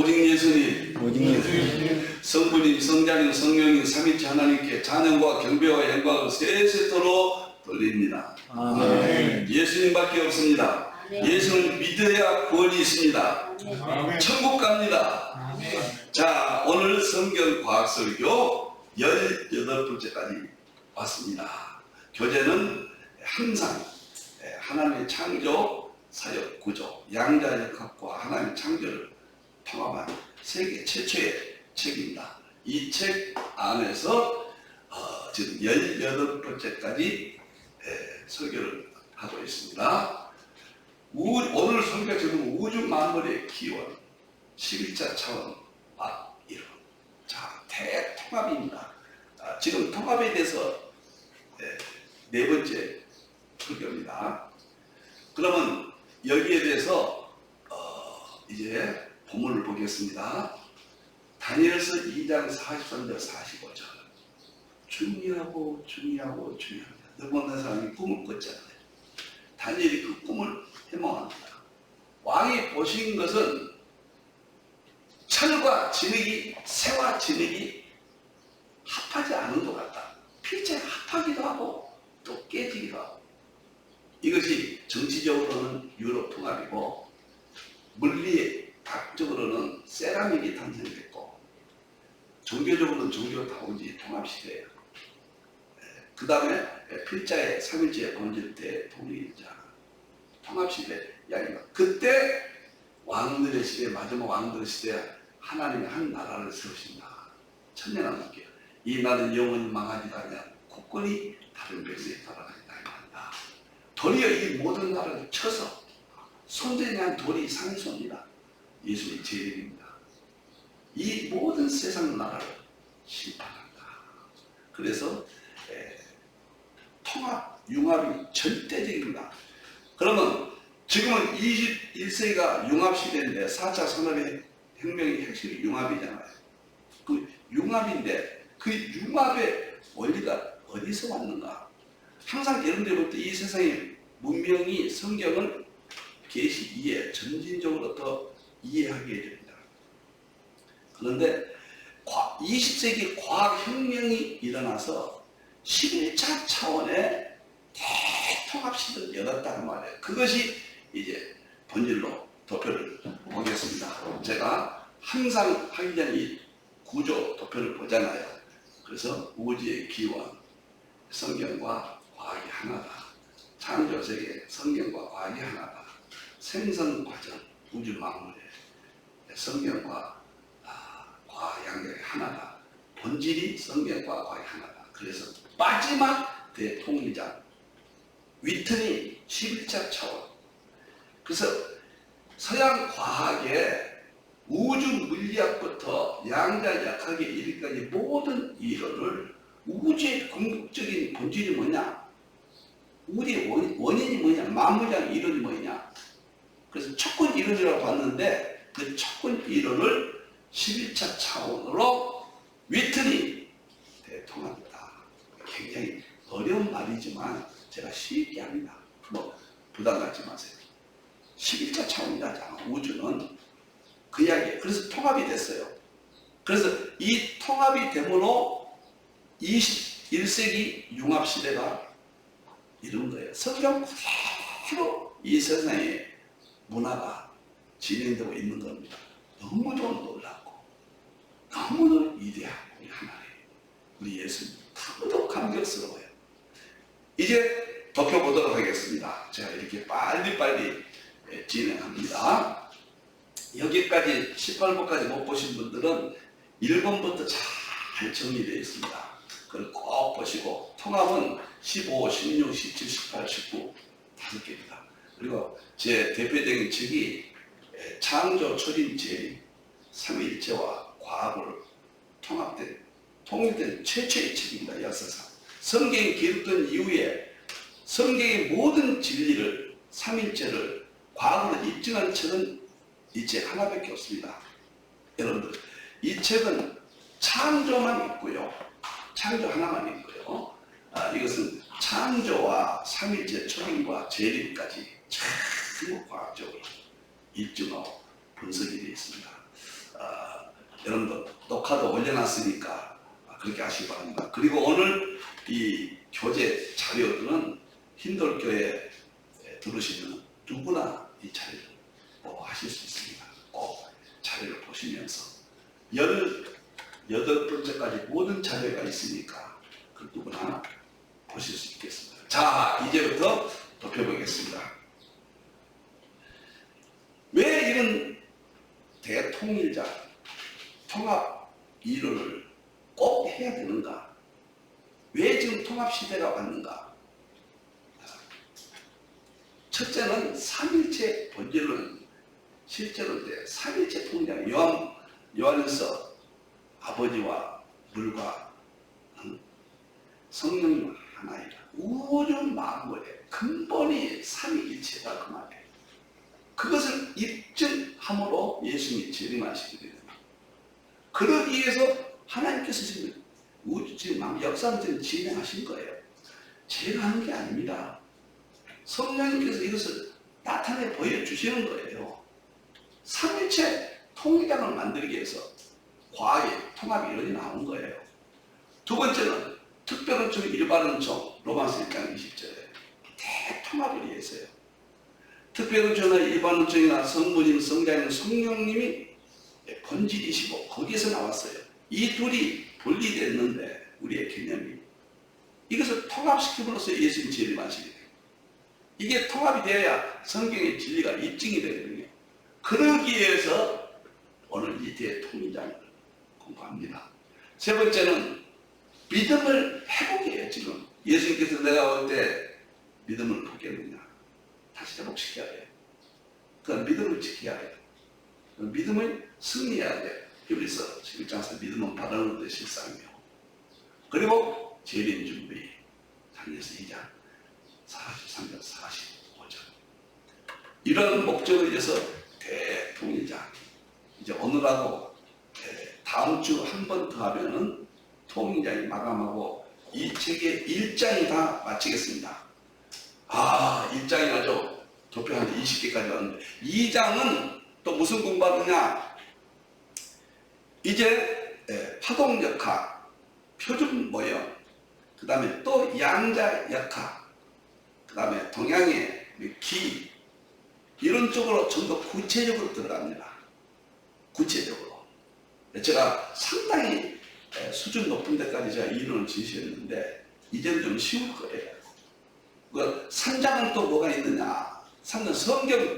오직 예수님, 오직 예수님, 성부님, 성자님, 성령님, 삼위일체 하나님께 찬양과 경배와 영광을 세세토록 돌립니다. 아멘. 예수님밖에 없습니다. 예수를 믿어야 구원이 있습니다. 천국 갑니다. 자, 오늘 성경 과학설교 18번째까지 왔습니다. 교재는 항상 하나님의 창조, 사역, 구조, 양자역학과 하나님의 창조를 통합한 세계 최초의 책입니다. 이 책 안에서 지금 18번째까지 설교를 하고 있습니다. 오늘 설교 제목은 우주 만물의 기원, 11차 차원, 이론. 자, 대통합입니다. 지금 통합에 대해서 네 번째 설교입니다. 그러면 여기에 대해서 이제 본문을 보겠습니다. 다니엘서 2장 43절 45절. 중요하고 중요합니다. 너무나 사람이 꿈을 꿨잖아요. 다니엘이 그 꿈을 해몽합니다. 왕이 보신 것은 철과 진흙이, 새와 진흙이 합하지 않은 것 같다. 필체가 합하기도 하고 또 깨지기도 하고. 이것이 정치적으로는 유럽 통합이고 물리학적으로는 세라믹이 탄생됐고 종교적으로는 종교 다운지 통합시대예요. 그 다음에 필자의 삼일체의 본질 때 통일자 통합시대 이야기입니다. 그때 왕들의 시대, 마지막 왕들의 시대 하나님이 한 나라를 세우신다. 천년왕국이요. 이 나라는 영원히 망하지 않으며 굳건히 다른 백성에 돌아가지 않는다. 도리어 이 모든 나라를 쳐서 손대에 대한 돌이 상소입니다. 예수님의 재림입니다. 이 모든 세상 나라를 심판한다. 그래서 통합, 융합이 절대적입니다. 그러면 지금은 21세기가 융합시대인데 4차 산업혁명의 핵심이 융합이잖아요. 그 융합인데 그 융합의 원리가 어디서 왔는가? 항상 여러분들이 볼 때 이 세상의 문명이 성경을 계시 이해, 점진적으로 더 이해하게 됩니다. 그런데 20세기 과학혁명이 일어나서 11차 차원의 대통합시대를 열었다는 말이에요. 그것이 이제 본질로 도표를 보겠습니다. 제가 항상 하기 전에 이 구조 도표를 보잖아요. 그래서 우주의 기원, 성경과 과학이 하나다. 창조세계, 성경과 과학이 하나다. 생성 과정, 우주 만물의 성경과 과학 양력이 하나다. 본질이 성경과 과학이 하나다. 그래서 마지막 대통리자 위튼이 11차 차원. 그래서 서양 과학의 우주 물리학부터 양자역학에 이르기까지 모든 이론을 우주의 궁극적인 본질이 뭐냐? 우주의 원인이 뭐냐? 만무장 이론이 뭐냐? 그래서 촉근 이론이라고 봤는데 그 촉근 이론을 11차 차원으로 위튼이 대통합니다. 굉장히 어려운 말이지만 제가 쉽게 합니다. 뭐 부담 갖지 마세요. 11차 차원이잖아. 우주는 그 이야기예요. 그래서 통합이 됐어요. 그래서 이 통합이 되므로 21세기 융합시대가 이룬 거예요. 성경 그대로 이 세상에 문화가 진행되고 있는 겁니다. 너무도 놀랍고 너무도 위대하고 우리 하나님, 우리 예수님 너무도 감격스러워요. 이제 도표 보도록 하겠습니다. 제가 이렇게 빨리빨리 진행합니다. 여기까지 18번까지 못 보신 분들은 1번부터 잘 정리되어 있습니다. 그걸 꼭 보시고 통합은 15, 16, 17, 18, 19 5개입니다. 그리고 제 대표적인 책이 창조, 초림, 재림, 삼위일체와 과학을 통일된 최초의 책입니다. 역사상. 성경이 기록된 이후에 성경의 모든 진리를, 삼위일체를 과학으로 입증한 책은 이 책 하나밖에 없습니다. 여러분들, 이 책은 창조만 있고요. 창조 하나만 있고요. 이것은 창조와 삼위일체 초림과 재림까지 전부 과학적으로 입증하고 분석이 되어 있습니다. 여러분들 녹화도 올려놨으니까 그렇게 하시기 바랍니다. 그리고 오늘 이 교재 자료들은 흰돌교에 들으시면 누구나 이 자료를 하실 수 있습니다. 꼭 자료를 보시면서 18번째까지 모든 자료가 있으니까 그 누구나 보실 수 있겠습니다. 자, 이제부터 좁혀보겠습니다. 왜 이런 대통일자 통합 일을 꼭 해야 되는가? 왜 지금 통합시대가 왔는가? 첫째는 삼일체 본질은 실제로 이제 삼일체 통일자 요한일서 아버지와 물과 성령님 하나이다. 우주 만물의 근본이 삼위일체다 그 말이에요. 그것을 입증함으로 예수님이 재림하시게 됩니다. 그러기 위해서 하나님께서 지금 우주 지금 역사를 지금 진행하신 거예요. 제가 하는 게 아닙니다. 성령님께서 이것을 나타내 보여주시는 거예요. 삼일체 통일장을 만들기 위해서 과학의 통합 이론이 나온 거예요. 두 번째는 특별은총, 일반은총, 로마서 1장 20절에 대통합을 위해서요. 특별은총이나 일반은총이나 성부님, 성자님, 성령님이 본질이시고 거기에서 나왔어요. 이 둘이 분리됐는데 우리의 개념이 이것을 통합시킴으로써 예수님 재림하시게 돼요. 이게 통합이 되어야 성경의 진리가 입증이 되거든요. 그러기 위해서 오늘 이 대통일장을 공부합니다. 세 번째는 믿음을 회복해요. 지금 예수님께서 내가 올 때 믿음을 포기했느냐 다시 회복시켜야 해요. 그 믿음을 지켜야 해요. 믿음을 승리해야 돼요. 히브리서 11장에서 믿음은 바라는 데 실상이요. 그리고 재림 준비 다니엘서 2장 43절 45절 이런 목적을 위해서 대통일장 이제 오늘하고 다음 주 한 번 더 하면은 통일장이 마감하고 이 책의 1장이 다 마치겠습니다. 1장이 아주 도표 한 20개까지 왔는데 2장은 또 무슨 공부하느냐? 이제 파동역학, 표준 모형, 그 다음에 또 양자역학, 그 다음에 동양의 기 이런 쪽으로 좀 더 구체적으로 들어갑니다. 구체적으로. 제가 상당히 수준 높은 데까지 제가 이론을 제시했는데 이제는 좀 쉬울 거예요. 그 3장은 또 뭐가 있느냐? 3장 성경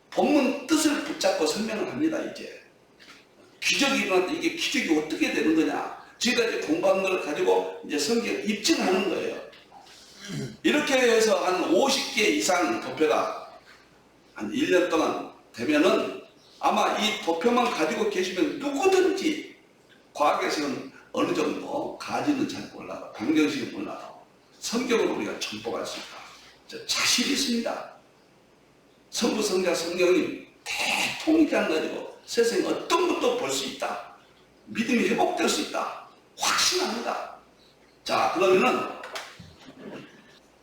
본문 뜻을 붙잡고 설명을 합니다. 이제 기적이 일어났다. 이게 기적이 어떻게 되는 거냐? 지금까지 공부한 걸 가지고 이제 성경 입증하는 거예요. 이렇게 해서 한 50개 이상 도표가 한 1년 동안 되면은 아마 이 도표만 가지고 계시면 누구든지 과학에서는 어느 정도 가지는 잘 몰라도 방정식은 몰라도 성경을 우리가 정복할 수 있다. 자신 있습니다. 성부, 성자, 성령님 대통일장 가지고 세상에 어떤 것도 볼 수 있다. 믿음이 회복될 수 있다. 확신합니다. 자, 그러면은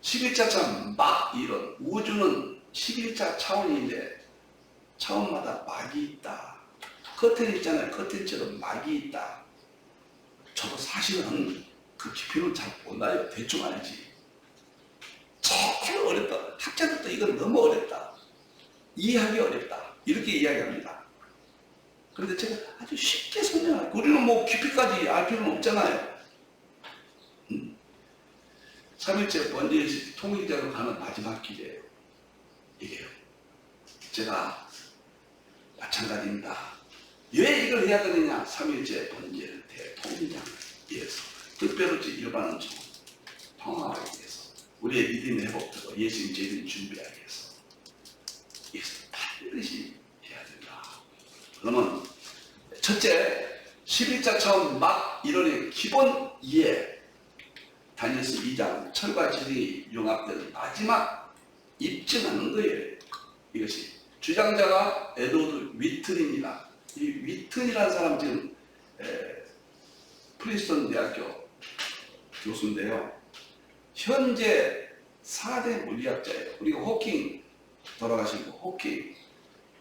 11차 차원 막 이론. 우주는 11차 차원인데 차원마다 막이 있다. 커튼 있잖아요. 커튼처럼 막이 있다. 저도 사실은 그 깊이는 잘 몰라요. 대충 알지. 제일 어렵다. 학자들도 이건 너무 어렵다. 이해하기 어렵다. 이렇게 이야기합니다. 그런데 제가 아주 쉽게 설명해요. 우리는 뭐 깊이까지 알 필요는 없잖아요. 3일째 번제식 통일자로 가는 마지막 길이에요. 이게요. 제가 마찬가지입니다. 왜 이걸 해야 되느냐? 3일째 번제 대통일장 위해서 특별히 일반은 좀 통합하기 위해서 우리의 믿음의 회복되고 예수님 재림 준비하기 위해서 이것을 반드시 해야 된다. 그러면 첫째 11차 차원 막 이론의 기본 이해 다니엘서 2장 철과 진리 융합된 마지막 입증하는 거예요. 이것이 주장자가 에드워드 위튼입니다. 이 위튼이라는 사람 지금 프린스턴 대학교 교수인데요. 현재 4대 물리학자예요. 그리고 호킹 돌아가신 분, 호킹,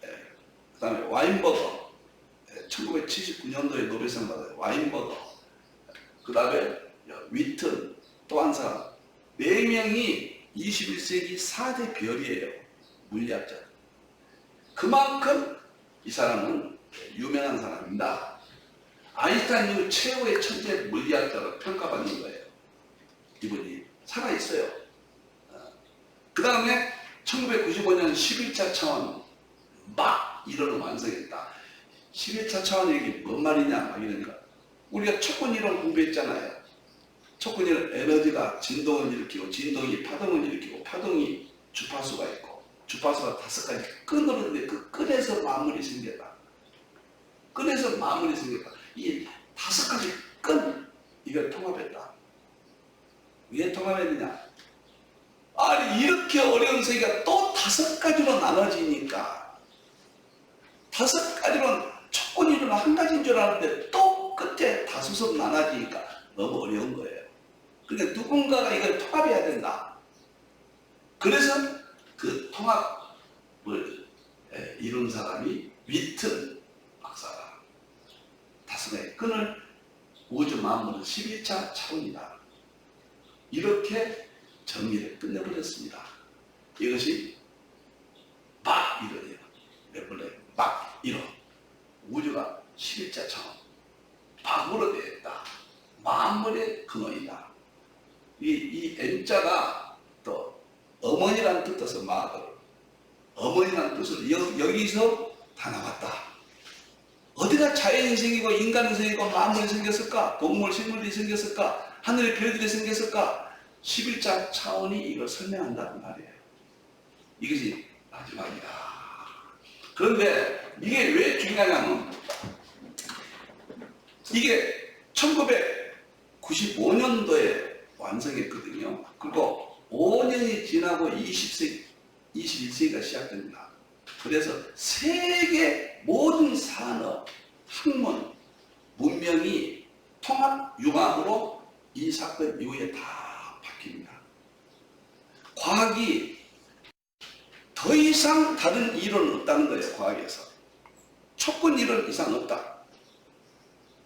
그 다음에 와인버거, 1979년도에 노벨상 받아요. 와인버거, 그 다음에 위튼, 또 한 사람. 4명이 21세기 4대 별이에요. 물리학자. 그만큼 이 사람은 유명한 사람입니다. 아인슈타인 이후 최고의 천재 물리학자로 평가받는 거예요. 이분이 살아있어요. 그 다음에 1995년 11차 차원 막 이론을 완성했다. 11차 차원이 이게 뭔 말이냐 막 이러니까 우리가 촉근 이론 공부했잖아요. 촉근 이론 에너지가 진동을 일으키고 진동이 파동을 일으키고 파동이 주파수가 있고 주파수가 5가지 끈으로 있는데 그 끈에서 만물이 생겼다. 끈에서 만물이 생겼다. 이 5가지 끈 이걸 통합했다. 왜 통합했느냐? 아니 이렇게 어려운 세계가 또 5가지로 나눠지니까 5가지로 촉근 이론은 한 가지인 줄 알았는데 또 끝에 5섭 나눠지니까 너무 어려운 거예요. 그러니까 누군가가 이걸 통합해야 된다. 그래서 그 통합을 이룬 사람이 위튼 박사다. 5가지 끈을 우주 만물은 11차 차원이다. 이렇게 정리를 끝내버렸습니다. 이것이 막 이론이에요. 레블레 막 이론. 우주가 11차 차원. 막으로 되어 있다. 만물의 근원이다. 이 N자가 또 어머니라는 뜻에서 막을 어머니라는 뜻으로 여기서 다 나왔다. 어디가 자연이 생기고 인간이 생기고 만물이 생겼을까? 동물, 식물이 생겼을까? 하늘의 별들이 생겼을까? 11차 차원이 이걸 설명한다는 말이에요. 이것이 마지막이다. 그런데 이게 왜 중요하냐면 이게 1995년도에 완성했거든요. 그리고 5년이 지나고 21세기가 시작됩니다. 그래서 세계 모든 산업, 학문, 문명이 통합융합으로 이 사건 이후에 다 바뀝니다. 과학이 더 이상 다른 이론은 없다는 거예요. 과학에서. 촉근 이론 이상 없다.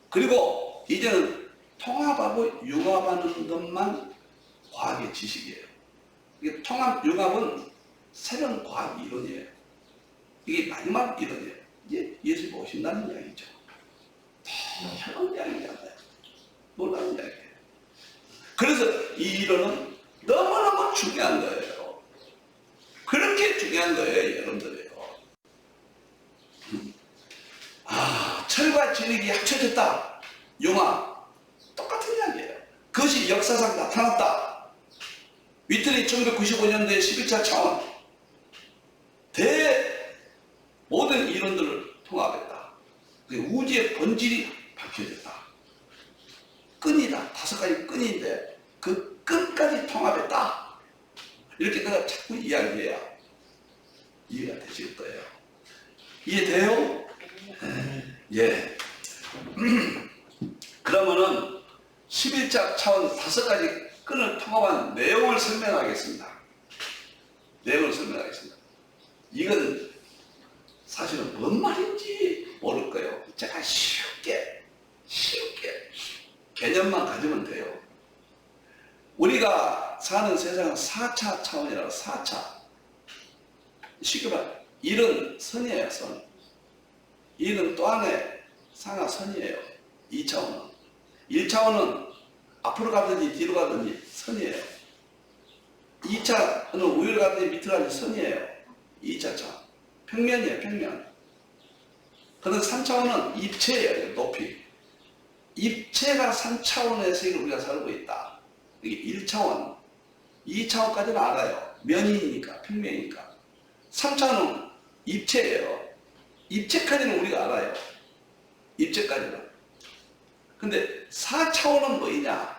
그리고 이제는 통합하고 융합하는 것만 과학의 지식이에요. 이게 통합, 융합은 새로운 과학 이론이에요. 이게 마지막 이론이에요. 이제 예수님 오신다는 이야기죠. 새로운 이야기잖아요. 놀라운 이야기예요. 그래서 이 이론은 너무너무 중요한 거예요. 그렇게 중요한 거예요, 여러분들이요. 철과 진흙이 합쳐졌다. 융합. 똑같은 이야기예요. 그것이 역사상 나타났다. 위튼이 1995년도에 11차 차원 모든 이론들을 통합했다. 우주의 본질이 밝혀졌다. 끈이다. 5가지 끈인데 그 끈까지 통합했다. 이렇게 내가 자꾸 이야기해야 이해가 되실 거예요. 이해돼요? 예. 그러면은 11차 차원 5가지 끈을 통합한 내용을 설명하겠습니다. 내용을 설명하겠습니다. 이건 사실은 뭔 말인지 모를 거예요. 제가 쉽게 개념만 가지면 돼요. 우리가 사는 세상은 4차 차원이라고 4차. 쉽게 말해 1은 선이에요. 선. 2는 또 하나의 상하 선이에요. 2차원은. 1차원은 앞으로 가든지 뒤로 가든지 선이에요. 2차는 우위로 가든지 밑으로 가든지 선이에요. 2차 차원. 평면이에요. 평면. 그런데 3차원은 입체예요. 높이. 입체가 3차원의 세계를 우리가 살고 있다. 이게 1차원. 2차원까지는 알아요. 면이니까. 평면이니까. 3차원은 입체예요. 입체까지는 우리가 알아요. 입체까지는. 근데 4차원은 뭐냐?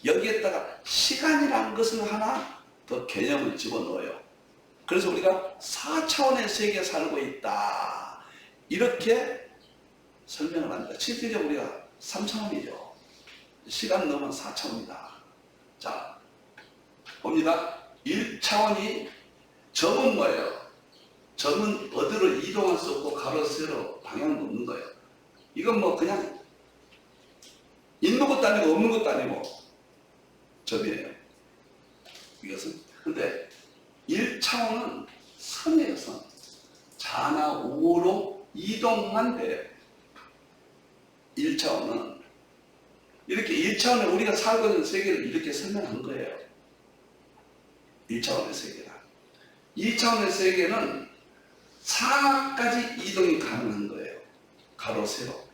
여기에다가 시간이라는 것을 하나 더 개념을 집어넣어요. 그래서 우리가 4차원의 세계에 살고 있다. 이렇게 설명을 합니다. 실질적으로 우리가 3차원이죠. 시간 넘은 4차원이다. 자, 봅니다. 1차원이 점은 뭐예요? 점은 어디로 이동할 수 없고 가로 세로 방향도 없는 거예요. 이건 뭐 그냥 있는 것도 아니고 없는 것도 아니고 점이에요. 이것은. 근데 1차원은 선이에요, 선. 좌나 우로 이동만 돼요. 1차원은 이렇게 1차원에 우리가 살고 있는 세계를 이렇게 설명한 거예요. 1차원의 세계가. 2차원의 세계는 상하까지 이동이 가능한 거예요. 가로, 세로.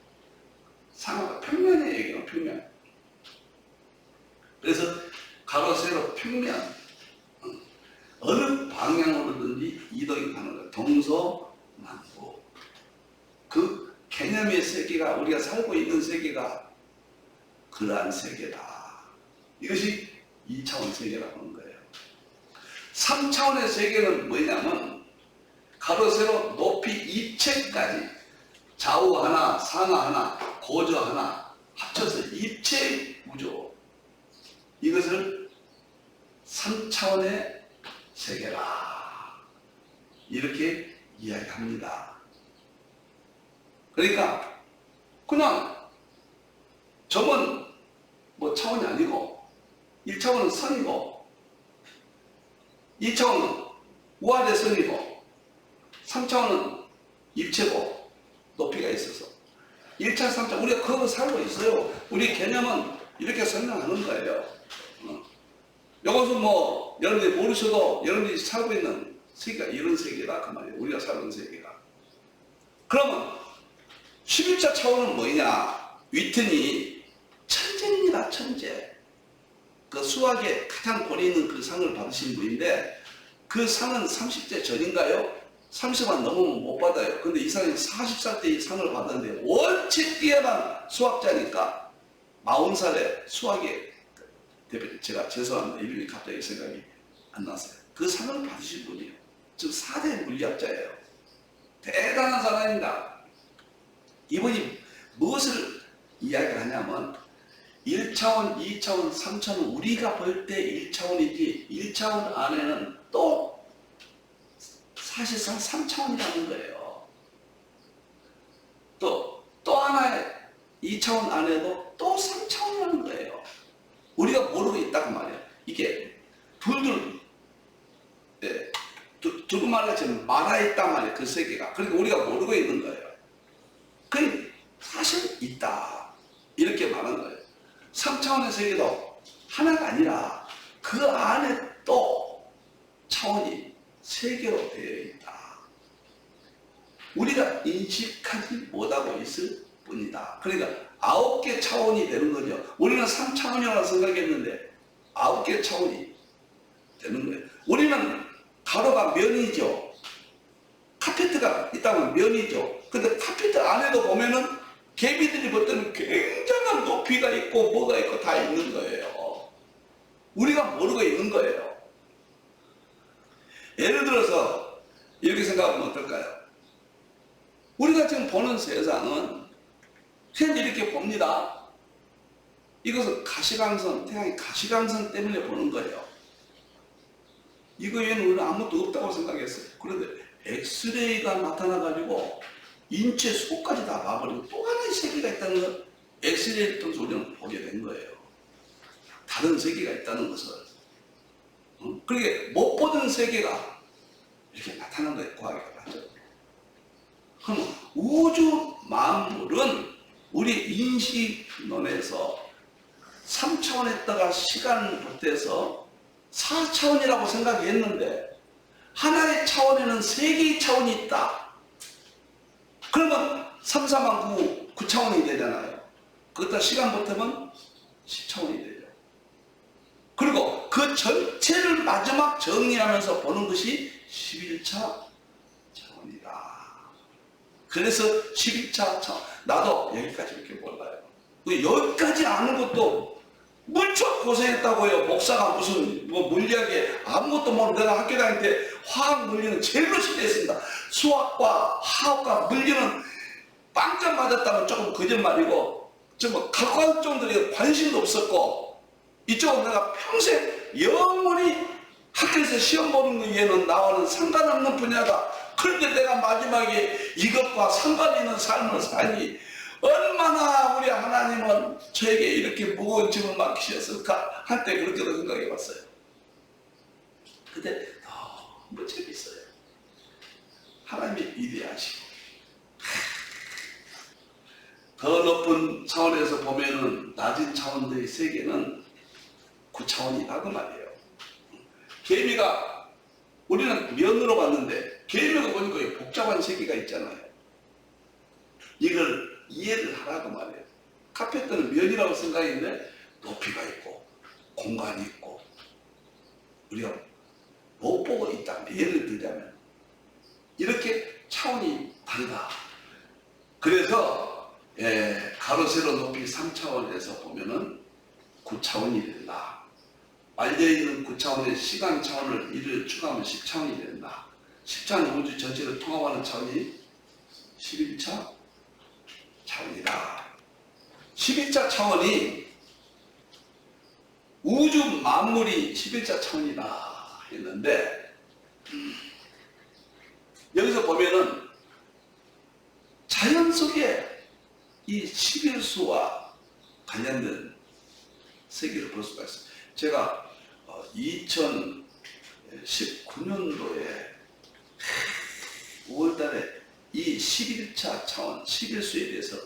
상하가 평면의 얘기예요, 평면. 그래서 가로, 세로, 평면. 어느 방향으로든지 이동이 가능해요. 동서남북. 그 개념의 세계가, 우리가 살고 있는 세계가 그러한 세계다. 이것이 2차원 세계라고 하는 거예요. 3차원의 세계는 뭐냐면 가로, 세로, 높이, 입체까지 좌우 하나, 상하 하나, 고저 하나 합쳐서 입체 구조. 이것을 3차원의 세계라. 이렇게 이야기합니다. 그러니까 그냥 점은 뭐 차원이 아니고 1차원은 선이고 2차원은 우아의 선이고 3차원은 입체고 높이가 있어서 1차, 3차 우리가 그거 살고 있어요. 우리 개념은 이렇게 설명하는 거예요. 이것은 뭐 여러분들이 모르셔도 여러분들이 살고 있는 세계가 이런 세계다 그 말이에요. 우리가 사는 세계가. 그러면 11차 차원은 뭐냐? 위튼이 천재입니다. 천재. 그 수학에 가장 권위 있는 그 상을 받으신 분인데 그 상은 30대 전인가요? 30만 넘으면 못 받아요. 근데 이 사람이 40살 때 이 상을 받았는데 원체 뛰어난 수학자니까 40살에 수학에 대표, 제가 죄송합니다. 이름이 갑자기 생각이 안 났어요. 그 상을 받으신 분이에요. 즉 4대 물리학자예요. 대단한 사람입니다. 이분이 무엇을 이야기를 하냐면 1차원, 2차원, 3차원 우리가 볼 때 1차원이지 1차원 안에는 또 사실상 3차원이라는 거예요. 또 하나의 2차원 안에도 또 3차원이라는 거예요. 우리가 모르고 있다고 말이에요. 이게 두고 말하자면 말아있단 말이에요. 그 세계가. 그러니까 우리가 모르고 있는 거예요. 그 사실 있다. 이렇게 말하는 거예요. 3차원의 세계도 하나가 아니라 그 안에 또 차원이 3개로 되어 있다. 우리가 인식하지 못하고 있을 뿐이다. 그러니까 9개 차원이 되는 거죠. 우리는 3차원이라고 생각했는데 9개 차원이 되는 거예요. 우리는 가로가 면이죠. 카페트가 있다면 면이죠. 근데 카페트 안에도 보면은 개미들이 볼 때는 굉장한 높이가 있고 뭐가 있고 다 있는 거예요. 우리가 모르고 있는 거예요. 예를 들어서 이렇게 생각하면 어떨까요? 우리가 지금 보는 세상은 그냥 이렇게 봅니다. 이것은 가시광선, 태양의 가시광선 때문에 보는 거예요. 이거 외에는 우리는 아무것도 없다고 생각했어요. 그런데 엑스레이가 나타나가지고 인체 속까지 다 봐버리고 또 하나의 세계가 있다는 걸 엑스레이를 통해서 우리는 보게 된 거예요. 다른 세계가 있다는 것을. 그러게 못 보던 세계가 이렇게 나타난 거예요. 과학이 맞죠? 그럼 우주 만물은 우리 인식론에서 3차원에다가 시간을 보태서 4차원이라고 생각했는데 하나의 차원에는 3개의 차원이 있다. 그러면 3, 4만 9, 9차원이 되잖아요. 그것다 시간 보태면 10차원이 되죠. 그리고 그 전체를 마지막 정리하면서 보는 것이 11차 차원이다. 그래서 11차 차원. 나도 여기까지밖에 몰라요. 여기까지 아는 것도 무척 고생했다고요. 목사가 무슨 뭐 물리학에 아무것도 모르고 내가 학교 다닐 때 화학 물리는 제일 열심히 했습니다. 수학과 화학과 물리는 빵점 맞았다면 조금 거짓말이고 정말 각광 정도로 관심도 없었고 이쪽은 내가 평생 영원히 학교에서 시험 보는 거에는 나와는 상관없는 분야다. 그런데 내가 마지막에 이것과 상관 있는 삶을 살니 얼마나 우리 하나님은 저에게 이렇게 무거운 짐을 맡기셨을까 할 때 그렇게도 생각해 봤어요. 근데 너무 재밌어요. 하나님이 위대하시고 더 높은 차원에서 보면은 낮은 차원들의 세계는 9차원이다 그 말이에요. 개미가 우리는 면으로 봤는데 개미가 보니까 복잡한 세계가 있잖아요. 이걸 이해를 하라고 말이에요. 카페트는 면이라고 생각했는데 높이가 있고 공간이 있고 우리가 못 보고 있다. 예를 들자면 이렇게 차원이 다르다. 그래서 가로 세로 높이 3차원에서 보면은 9차원이 된다. 알려있는 9차원의 시간 차원을 1을 추가하면 10차원이 된다. 10차원 우주 전체를 통합하는 차원이 11차 차원이다. 11차 차원이 우주 만물이 11차 차원이다 했는데 여기서 보면은 자연 속에 이 11수와 관련된 세계를 볼 수가 있어요. 제가 2019년도에 5월달에 이 11차 차원, 11수에 대해서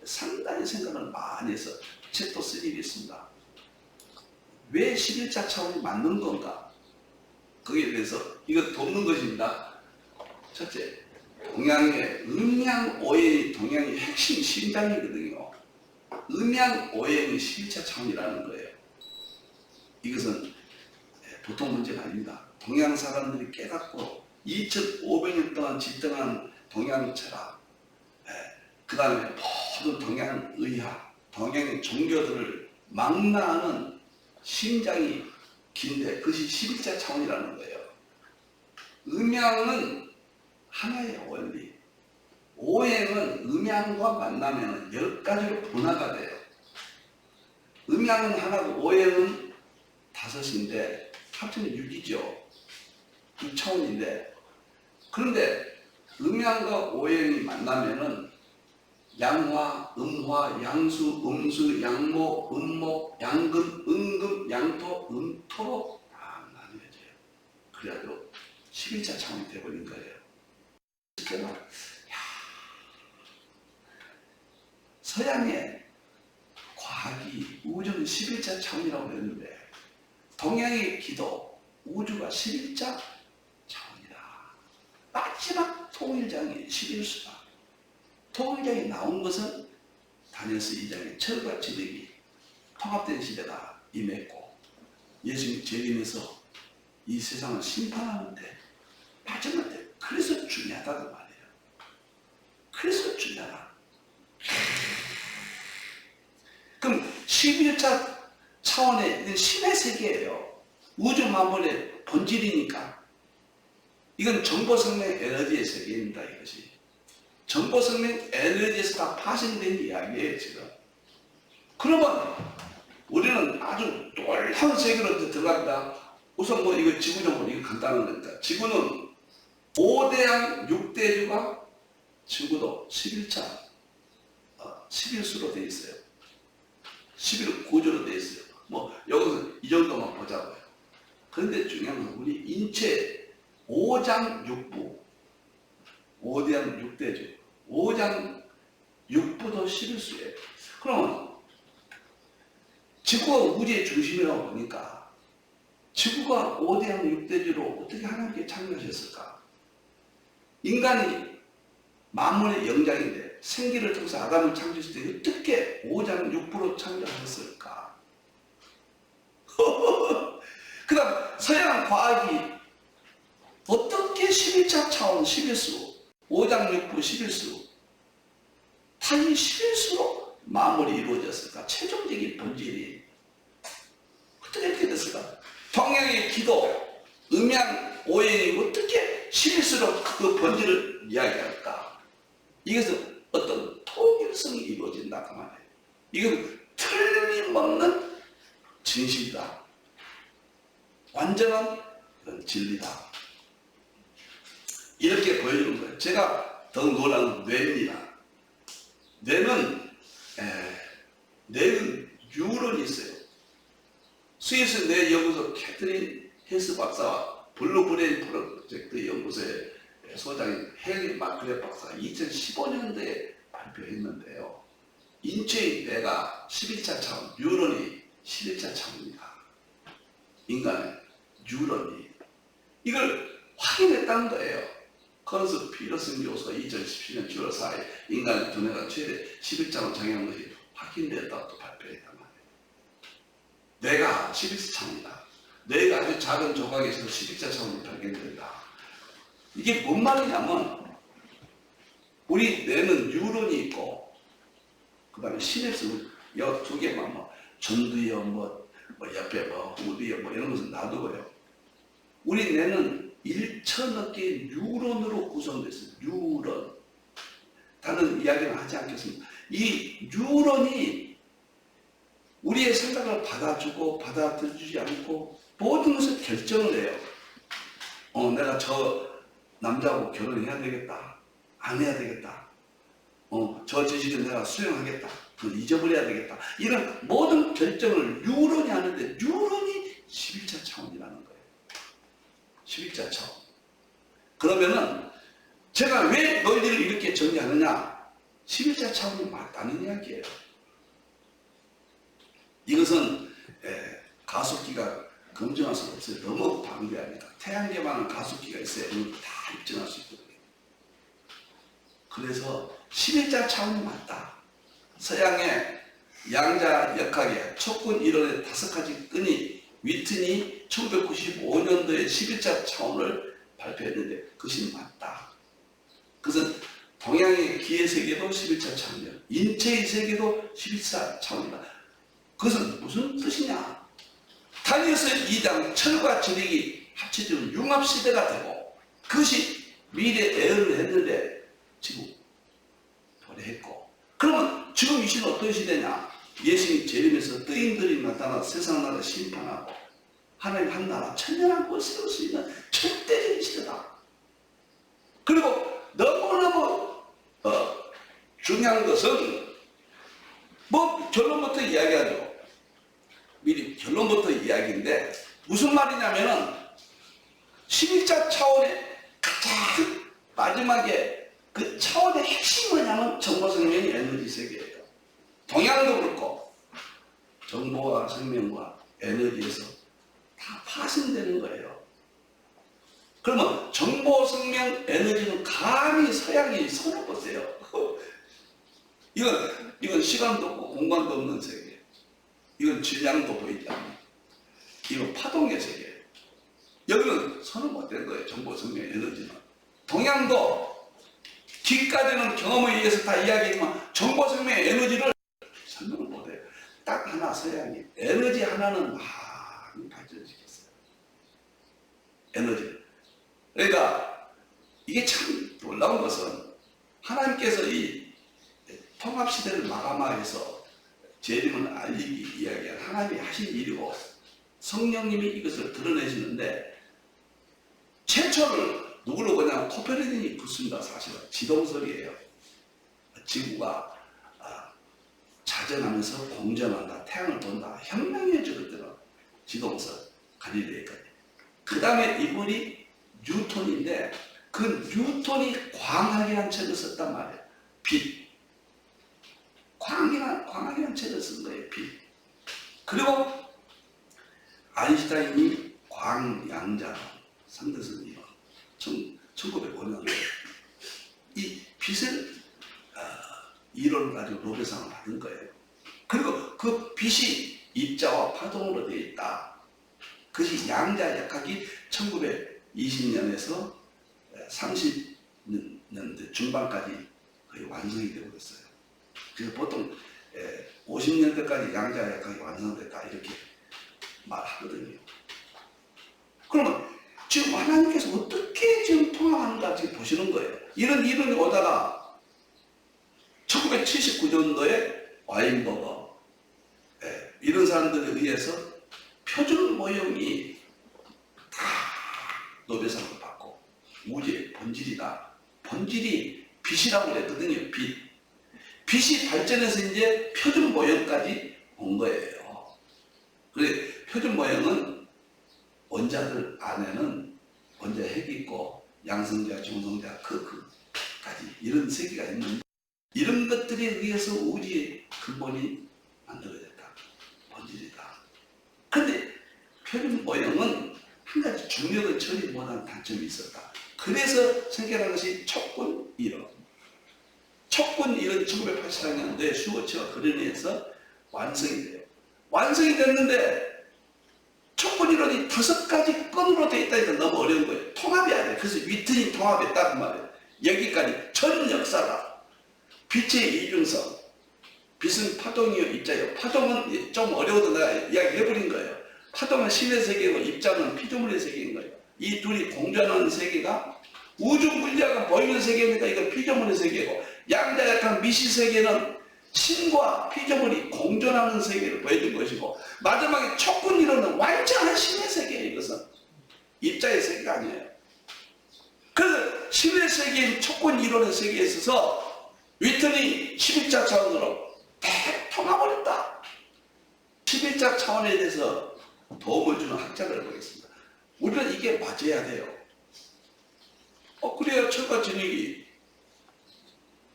상당히 생각을 많이 해서 책도 쓴 일이 있습니다. 왜 11차 차원이 맞는 건가? 거기에 대해서 이거 돕는 것입니다. 첫째, 동양의 음양오행이 동양의 핵심 심장이거든요. 음양오행이 11차 차원이라는 거예요. 이것은 보통 문제가 아닙니다. 동양 사람들이 깨닫고 2500년 동안 지탱한 동양 철학, 그 다음에 모든 동양 의학, 동양의 종교들을 망라하는 심장이 긴데 그것이 11차 차원이라는 거예요. 음양은 하나의 원리, 오행은 음양과 만나면 10가지로 분화가 돼요. 음양은 하나고 오행은 5인데 합치면 6이죠. 6차원인데 그런데 음양과 오행이 만나면은 양화, 음화, 양수, 음수, 양목, 음목, 양금, 음금, 양토, 음토로 다 나뉘어져요. 그래가지고 11차 차원이 되어버린 거예요. 그래서 서양의 과학이 우주는 11차 차원이라고 했는데 동양의 기도, 우주가 11차 차원이다. 마지막 통일장이 11수다. 통일장이 나온 것은 다니엘서 2장의 철과 지력이 통합된 시대가 임했고 예수님이 재림해서 이 세상을 심판하는데 마지막 때 그래서 중요하다는 말이에요. 그래서 중요하다. 그럼 11차 차원의 신의 세계예요. 우주 만물의 본질이니까. 이건 정보생명 에너지의 세계입니다. 이것이. 정보생명 에너지에서 다 파생된 이야기예요. 지금. 그러면 우리는 아주 놀라운 세계로 들어갑니다. 우선 뭐 이거 지구 정보 이거 간단한 겁니다. 지구는 5대양 6대주가 지구도 11차 11수로 되어 있어요. 11을 구조로 되어 있어요. 뭐 여기서 이 정도만 보자고요. 그런데 중요한 건 우리 인체 5장 6부 5대양 6대주 5장 6부도 11수예요. 그러면 지구가 우주의 중심이라고 보니까 지구가 5대양 6대주로 어떻게 하나님께 창조하셨을까? 인간이 만물의 영장인데 생기를 통해서 아담을 창조했을 때 어떻게 5장 6부로 창조하셨을까? 그 다음 서양 과학이 어떻게 11차 차원 11수 5장 6부 11수 타이 11수로 마무리 이루어졌을까? 최종적인 본질이 어떻게 이렇게 됐을까? 동양의 기도, 음양, 오행이 어떻게 11수로 그 본질을 이야기할까? 이것은 어떤 통일성이 이루어진다 그 말이에요. 이건 틀림없는 진실이다. 완전한 진리다. 이렇게 보여주는 거예요. 제가 더 놀라운 뇌입니다. 뇌는 내는 유론이 있어요. 스위스 내 연구소 캐트린 헬스 박사와 블루브레인 프로젝트 연구소의 소장인 헨리 마크레 박사가 2015년도에 발표했는데요. 인체의 뇌가 11차 차원, 뉴런이 11차 차원입니다. 인간의 뉴런이. 이걸 확인했다는 거예요. 컨스 피러슨 교수가 2017년 7월 4일 인간의 두뇌가 최대 11차원 장애하는 것이 확인됐다고 또 발표했단 말이에요. 뇌가 11차 차원이다. 뇌가 아주 작은 조각에서 11차 차원이 발견된다. 이게 뭔 말이냐면 우리 뇌는 뉴런이 있고 그 다음에 시냅스 두 개만 전두엽 옆에 후두엽 이런 것은 놔두고요. 우리 뇌는 1천억 개의 뉴런으로 구성되어 있어요. 뉴런. 다른 이야기는 하지 않겠습니다. 이 뉴런이 우리의 생각을 받아주고 받아들이지 않고 모든 것을 결정을 해요. 내가 저 남자하고 결혼해야 되겠다. 안 해야 되겠다. 저 지식은 내가 수용하겠다. 그걸 잊어버려야 되겠다. 이런 모든 결정을 뉴런이 하는데 뉴런이 11차 차원이라는 거예요. 11차 차원. 그러면은 제가 왜 너희들을 이렇게 정리하느냐? 11차 차원이 맞다는 이야기예요. 이것은 가속기가 검증할 수 없어요. 너무 방대합니다. 태양계만은 가속기가 있어야 다 입증할 수 있거든요. 그래서 11차 차원이 맞다. 서양의 양자역학의 촉근 이론의 5가지 끈이 위튼이 1995년도에 11차 차원을 발표했는데 그것이 맞다. 그것은 동양의 기의 세계도 11차 차원이야. 인체의 세계도 11차 차원이다. 그것은 무슨 뜻이냐? 다니엘서 2장 철과 지력이 합쳐지는 융합시대가 되고 그것이 미래 예언을 했는데 지금 도래했고 그러면 지금 이 시대는 어떤 시대냐? 예수님 재림에서 뜨인들이 나타나 세상 나라 심판하고 하나님 한 나라 천년왕국을 세울 수 있는 절대적인 시대다. 그리고 너무너무 중요한 것은 결론부터 이야기하죠. 미리 결론부터 이야기인데 무슨 말이냐면은 11차 차원의 가장 마지막에 그 차원의 핵심이 뭐냐면 정보 생명이 에너지 세계예요. 동양도 그렇고 정보와 생명과 에너지에서 다 파생되는 거예요. 그러면 정보, 생명, 에너지는 감히 서양이 손을 보세요. 이건 시간도 없고 공간도 없는 세계. 이건 질량도 보이지 않는. 이건 파동의 세계. 여기는 손을 못 댄 거예요. 정보, 생명, 에너지는. 동양도 기까지는 경험에 의해서 다 이야기했지만 정보, 생명, 에너지를 설명을 못해요. 딱 하나 서양이 에너지 하나는 많이 발전시켰어요. 에너지. 그러니까 이게 참 놀라운 것은 하나님께서 이 통합시대를 마감하여서 재림을 알리기 이야기한 하나님이 하신 일이고 성령님이 이것을 드러내시는데 최초를 누구로 보냐면 코페르니쿠스입니다. 사실은 지동설이에요. 지구가 자전하면서 공전한다, 태양을 본다, 혁명이었죠. 그때는 지동설, 갈릴레이까지. 그 다음에 이분이 뉴턴인데 그 뉴턴이 광학이라는 책을 썼단 말이에요. 빛. 광학이라는 책을 쓴 거예요. 빛. 그리고 아인슈타인이 광양자 상대선 이론 1905년도에 이 빛을 이론을 가지고 노벨상을 받은 거예요. 그리고 그 빛이 입자와 파동으로 되어 있다. 그것이 양자역학이 1920년에서 30년대 중반까지 거의 완성이 되고 있어요. 그래서 보통 50년대까지 양자역학이 완성됐다 이렇게 말하거든요. 그러면 지금 하나님께서 어떻게 지금 통합하는가 지금 보시는 거예요. 이런 이론이 오다가 1979년도에 와인버거 이런 사람들에 의해서 표준 모형이 다 노벨상을 받고 우주의 본질이다. 본질이 빛이라고 그랬거든요. 빛. 빛이 발전해서 이제 표준 모형까지 온 거예요. 그래 표준 모형은 원자들 안에는 원자 핵이 있고 양성자, 중성자, 크까지 이런 세계가 있는데 이런 것들에 의해서 우주의 근본이 만들어졌다. 본질이다. 그런데 표준 모형은 한 가지 중력을 처리 못한 단점이 있었다. 그래서 생겨난 것이 촉군 이론. 촉군 이론 1984년도에 슈워츠가 그려내서 완성이 돼요. 완성이 됐는데 촉군 이론이 5가지 건으로 되어 있다니까 너무 어려운 거예요. 통합이 안 돼. 그래서 위튼이 통합했다고 말이에요. 여기까지 전 역사다. 빛의 이중성. 빛은 파동이요 입자요. 파동은 좀 어려워도 내가 이야기해버린 거예요. 파동은 신의 세계고 입자는 피조물의 세계인 거예요. 이 둘이 공존하는 세계가 우주 물리학은 보이는 세계입니다. 이건 피조물의 세계고 양자역학 미시 세계는 신과 피조물이 공존하는 세계를 보여준 것이고 마지막에 촉군 이론은 완전한 신의 세계예요. 이것은 입자의 세계가 아니에요. 그래서 신의 세계인 촉군 이론의 세계에 있어서 위튼이 11자 차원으로 통합을 했다. 11자 차원에 대해서 도움을 주는 학자를 보겠습니다. 우리는 이게 맞아야 돼요. 그래야 철과 진흙이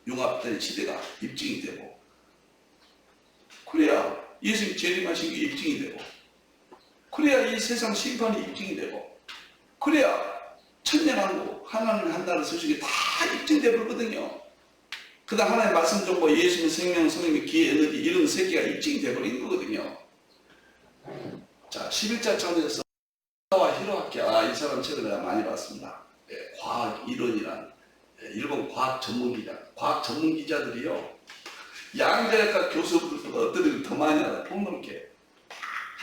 융합된 시대가 입증이 되고 그래야 예수님 재림하신 게 입증이 되고 그래야 이 세상 심판이 입증이 되고 그래야 천년왕국 하나님을 한다는 소식이 다 입증돼 버리거든요. 그 다음 하나님의 말씀 정보 예수님 생명 성령의 기회 에너지 이런 세계가 입증이 돼버린 거거든요. 자 11자 차원에서 와 히로아키 이 사람 최근에 내가 많이 봤습니다. 과학 이론이란 일본 과학 전문 기자들이요 양자역학 교수들보다 어떤 더 많이 알아 폭넓게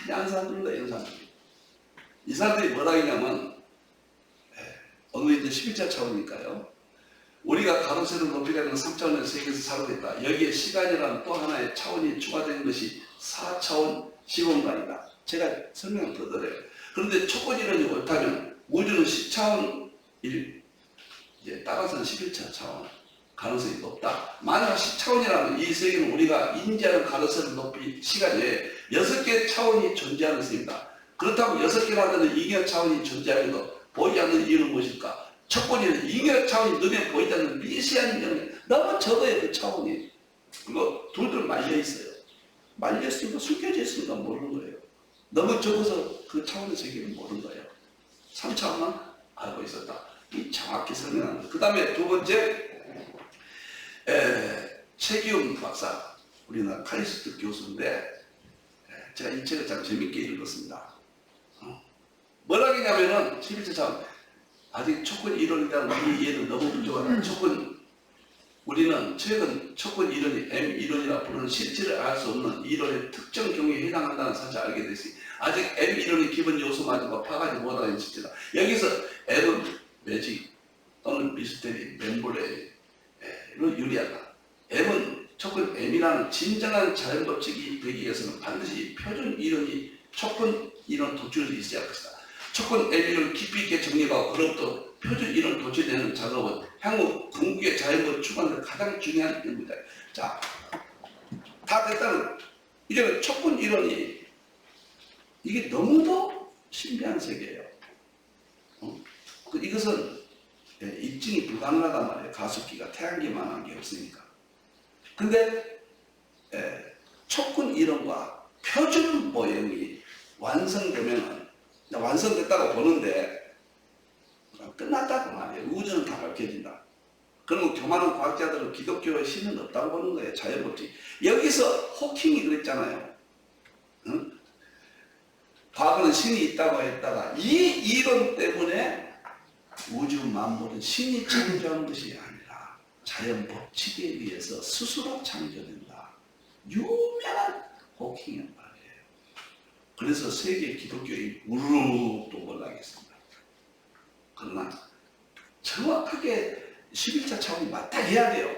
한 사람들보다 이런 사람들이 이 사람들이 뭐라 했냐면 어느 이제 11자 차원이니까요 우리가 가로세로 높이라는 3차원의 세계에서 살고 있다. 여기에 시간이라는 또 하나의 차원이 추가된 것이 4차원 시공간이다. 제가 설명을 더 드려요. 그런데 촉군 이론이 옳다면 우주는 10차원일 이제 따라서는 11차 차원 가능성이 높다. 만약 10차원이라면 이 세계는 우리가 인지하는 가로세로 높이 시간 외에 6개 차원이 존재하는 것입니다. 그렇다고 6개나 되는 잉여 차원이 존재하면서 보이지 않는 이유는 무엇일까? 촉군이는 잉여 차원이 눈에 보이지 않는 미세한 영역 너무 적어요. 그 차원이. 그거 둘둘 말려있어요. 말려있으니까 숨겨져 있으니까 모르는 거예요. 너무 적어서 그 차원의 세계는 모르는 거예요. 3차원만 알고 있었다. 이 정확히 설명하는 거예요. 그 다음에 두 번째 최기훈 박사 우리나라 카리스트 교수인데 제가 이 책을 참 재밌게 읽었습니다. 뭐라 하냐면은 11차 차원 아직 촉군 이론이라는 이 이해는 너무 부족하다. 우리는 최근 촉군 이론이 M 이론이라 부르는 실질을 알 수 없는 이론의 특정 경우에 해당한다는 사실을 알게 됐으니 아직 M 이론의 기본 요소마저 파악하지 못하는 실제다. 여기서 M은 매직 또는 미스테리, 멤브레로 유리하다. M은 촉군 M이라는 진정한 자연 법칙이 되기 위해서는 반드시 표준 이론이 촉군 이론 도출이 있어야 할 것이다. 촉군 M 이론을 깊이 있게 정리하고 그로부터 표준 이론 도출되는 작업은 향후 궁극의 자연법 추구하는 가장 중요한 일입니다. 자, 다 됐다는 이제는 촉군 이론이 이게 너무도 신비한 세계예요. 이것은 입증이 불가능하단 말이에요. 가속기가 태양계만한 게 없으니까. 근데 촉군 이론과 표준 모형이 완성되면 완성됐다고 보는데 끝났다고 말이에요. 우주는 다 밝혀진다. 그리고 교만한 과학자들은 기독교의 신은 없다고 보는 거예요. 자연법칙. 여기서 호킹이 그랬잖아요. 응? 과거는 신이 있다고 했다가 이 이론 때문에 우주 만물은 신이 창조한 것이 아니라 자연법칙에 의해서 스스로 창조된다. 유명한 호킹이란 말이에요. 그래서 세계 기독교의 우르르 또 올라가겠습니다. 그러나 정확하게 11차 차원이 마땅해야 돼요.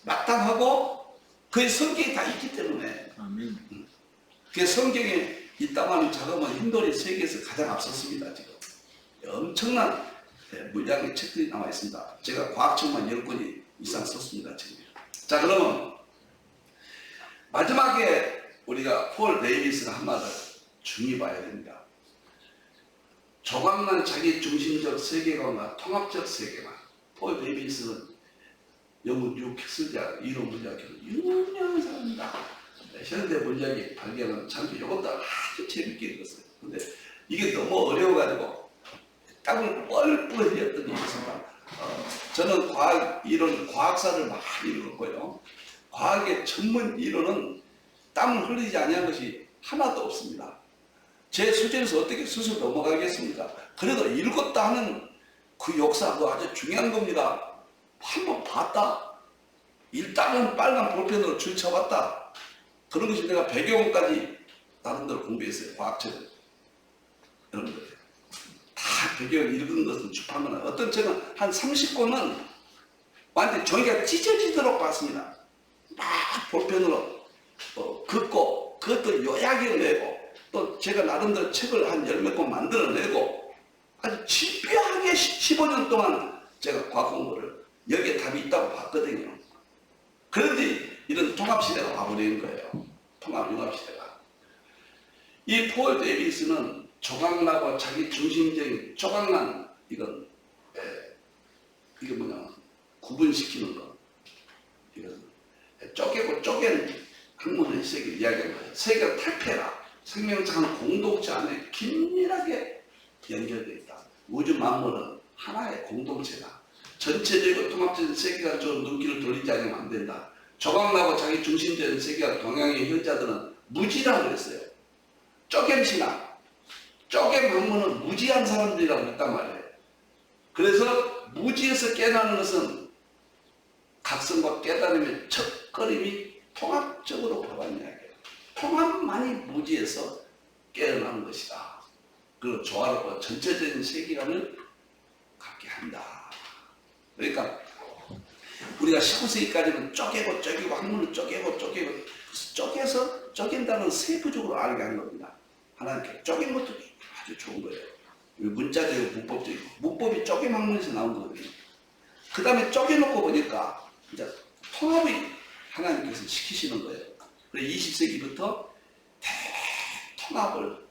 마땅하고 그의 성경이 다 있기 때문에 그 성경에 있다고 하는 작업은 힌돌이 세계에서 가장 앞섰습니다. 지금 엄청난 물량의 책들이 나와 있습니다. 제가 과학책만 10권이 이상 썼습니다. 지금. 자 그러면 마지막에 우리가 폴 데이비스가 한 말을 중히 봐야 됩니다. 조각난 자기 중심적 세계관과 통합적 세계관. 폴 데이비스는 영국 뉴캐슬대 이론 물리학에서 유명한 사람입니다. 현대 물리학이 발견한 참 이것도 아주 재밌게 읽었어요. 근데 이게 너무 어려워가지고 땀을 뻘뻘 흘렸던 일이 있습니다. 저는 과학 이론, 과학사를 많이 읽었고요. 과학의 전문 이론은 땀을 흘리지 아니한 것이 하나도 없습니다. 제 수준에서 어떻게 스스로 넘어가겠습니까? 그래도 읽었다 하는 그 역사, 그거 아주 중요한 겁니다. 한번 봤다. 일단은 빨간 볼펜으로 줄 쳐봤다. 그런 것이 내가 100여권까지 나름대로 공부했어요. 과학책을. 여러분들. 다 100여 읽은 것은 주판거나 어떤 책은 한 30권은 완전히 종이가 찢어지도록 봤습니다. 막 볼펜으로 긋고 그것도 요약을 내고 또 제가 나름대로 책을 한 10몇 권 만들어내고 아주 집요하게 15년 동안 제가 과학 공부를 여기에 답이 있다고 봤거든요. 그런데 이런 통합시대가 와버리는 거예요. 통합융합시대가. 이 폴 데이비스는 조각나고 자기 중심적인 조각난 이건 이게 뭐냐 구분시키는 거 이건 쪼개고 쪼갠 학문의 세계를 이야기하는 거예요. 세계가 탈폐라. 생명체는 공동체 안에 긴밀하게 연결되어 있다. 우주 만물은 하나의 공동체다. 전체적으로 통합적인 세계가 좀 눈길을 돌리지 않으면 안 된다. 조각나고 자기 중심적인 세계와 동양의 현자들은 무지라고 그랬어요. 쪼갠 신학, 쪼갠 학문은 무지한 사람들이라고 했단 말이에요. 그래서 무지에서 깨어나는 것은 각성과 깨달음의 첫걸음이 통합적으로 보란 이야기예요. 통합만이 무지에서 깨어나는 것이다. 그리고 조화롭고 전체적인 세계관을 갖게 한다. 그러니까 우리가 19세기까지는 쪼개고 쪼개고 학문을 쪼개고 쪼개서 쪼갠다는 세부적으로 알게 하는 겁니다. 하나님께 쪼갠 것도 아주 좋은 거예요. 문자적이고 문법적이고 문법이 쪼갠 학문에서 나온 거거든요. 그 다음에 쪼개놓고 보니까 이제 통합이 하나님께서 시키시는 거예요. 그래서 20세기부터 대통합을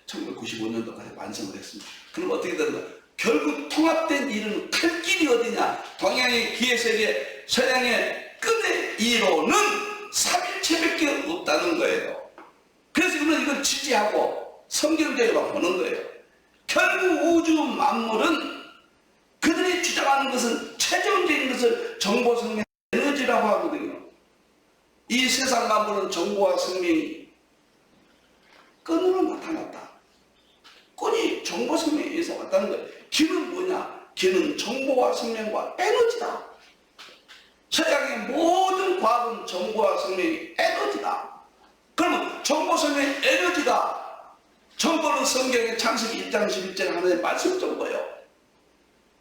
1995년도까지 완성을 했습니다. 그럼 어떻게 되는가? 결국 통합된 일은 갈 길이 어디냐? 동양의 기회세계, 서양의 끝의 이론은 삼일체밖에 없다는 거예요. 그래서 우리는 이걸 지지하고 성경적으로 보는 거예요. 결국 우주 만물은 그들이 주장하는 것은 최종적인 것을 정보성명 에너지라고 하거든요. 이 세상 만물은 정보와 생명이 끈으로 나타났다. 끈이 정보 생명에서 왔다는 거예요. 기는 뭐냐? 기는 정보와 생명과 에너지다. 서양의 모든 과학은 정보와 생명이 에너지다. 그러면 정보, 생명, 에너지다. 정보는 성경의 창세기 1장 11절 하나의 말씀 정보예요.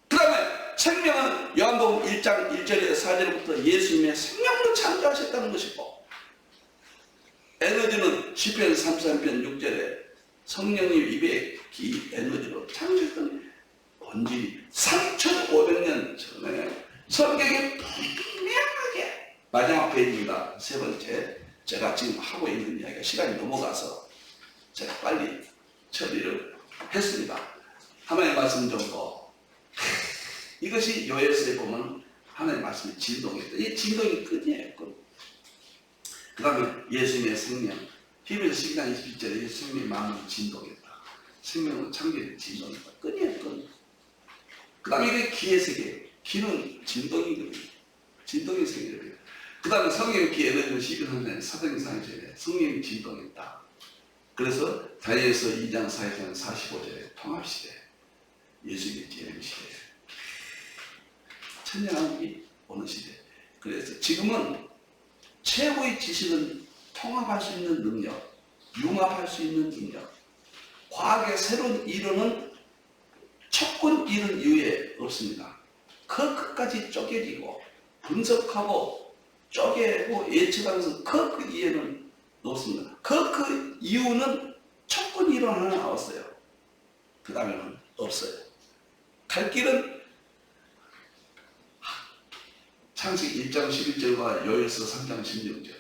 그 다음에 생명은 요한복음 1장 1절에서 4절부터 예수님의 생명으로 창조하셨다는 것이고, 에너지는 시편 33편 6절에 성령님 입에 기 에너지로 창조했던 본질이 3500년 전에 성경에 분명하게 마지막 페이지입니다. 세 번째, 제가 지금 하고 있는 이야기가 시간이 넘어가서 제가 빨리 처리를 했습니다. 하나님의 말씀 정도. 이것이 요에스에 보면 하나님의 말씀이 진동했다. 이 진동이 끝이에요. 끝. 그 다음에 예수님의 생명. 히브리서 12장 21절에 예수님의 마음이 진동했다. 생명은 창조의 진동했다. 끝이에요. 끝. 그 다음에 이게 기의 세계. 기는 진동이거든요. 진동의 세계예요. 그 다음에 성령 기의 에너지는 12장 사도행전 4절에 성령이 진동했다. 그래서 다니엘서 2장 4절 45절에 통합시대. 예수님의 재림시대. 천년왕국이 오는 시대. 그래서 지금은 최고의 지식은 통합할 수 있는 능력, 융합할 수 있는 능력. 과학의 새로운 이론은 척군 이론 이후에 없습니다. 그 끝까지 쪼개지고 분석하고 쪼개고 예측하면서 그 이해는 없습니다. 그 이유는 척군 이론 하나 나왔어요. 그 다음에는 없어요. 갈 길은 창세기 1장 11절과 요엘서 3장 16절,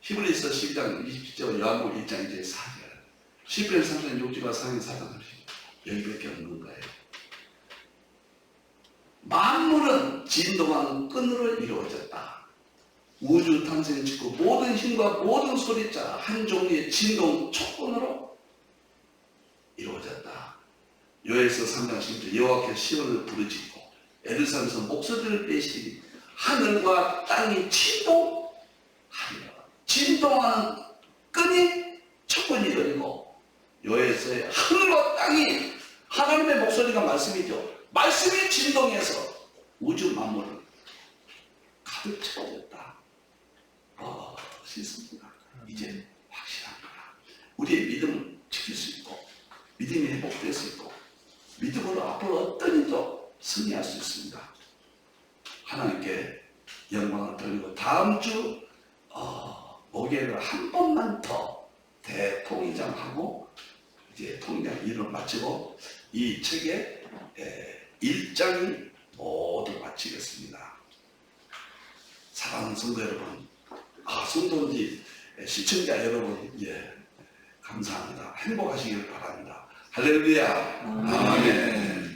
히브리서 12장 27절, 요한복 1장 이제 4절, 시편 3장 6절과 4장 4장 여기밖에 없는 거예요. 만물은 진동하는 끈으로 이루어졌다. 우주 탄생 직후 모든 힘과 모든 소리자 한 종류의 진동 촉근으로 이루어졌다. 요엘서 3장 10절, 여호와께서 시온을 부르짖고 에르사람에서 목소리를 빼시니 하늘과 땅이 진동하리라. 진동하는 끈이 촉근이 열리고, 요엘서에 하늘과 땅이, 하나님의 목소리가 말씀이죠. 말씀이 진동해서 우주 만물을 가득 채워졌다. 멋있습니다. 이제 확실한 거라. 우리의 믿음을 지킬 수 있고, 믿음이 회복될 수 있고, 믿음으로 앞으로 어떤 일도 승리할 수 있습니다. 하나님께 영광을 돌리고, 다음 주 목요일을 한 번만 더 대통의장하고 이제 통의장 일을 마치고 이 책의 1장이 모두 마치겠습니다. 사랑하는 성도 여러분, 성도인지 시청자 여러분, 감사합니다. 행복하시길 바랍니다. 할렐루야. 아멘.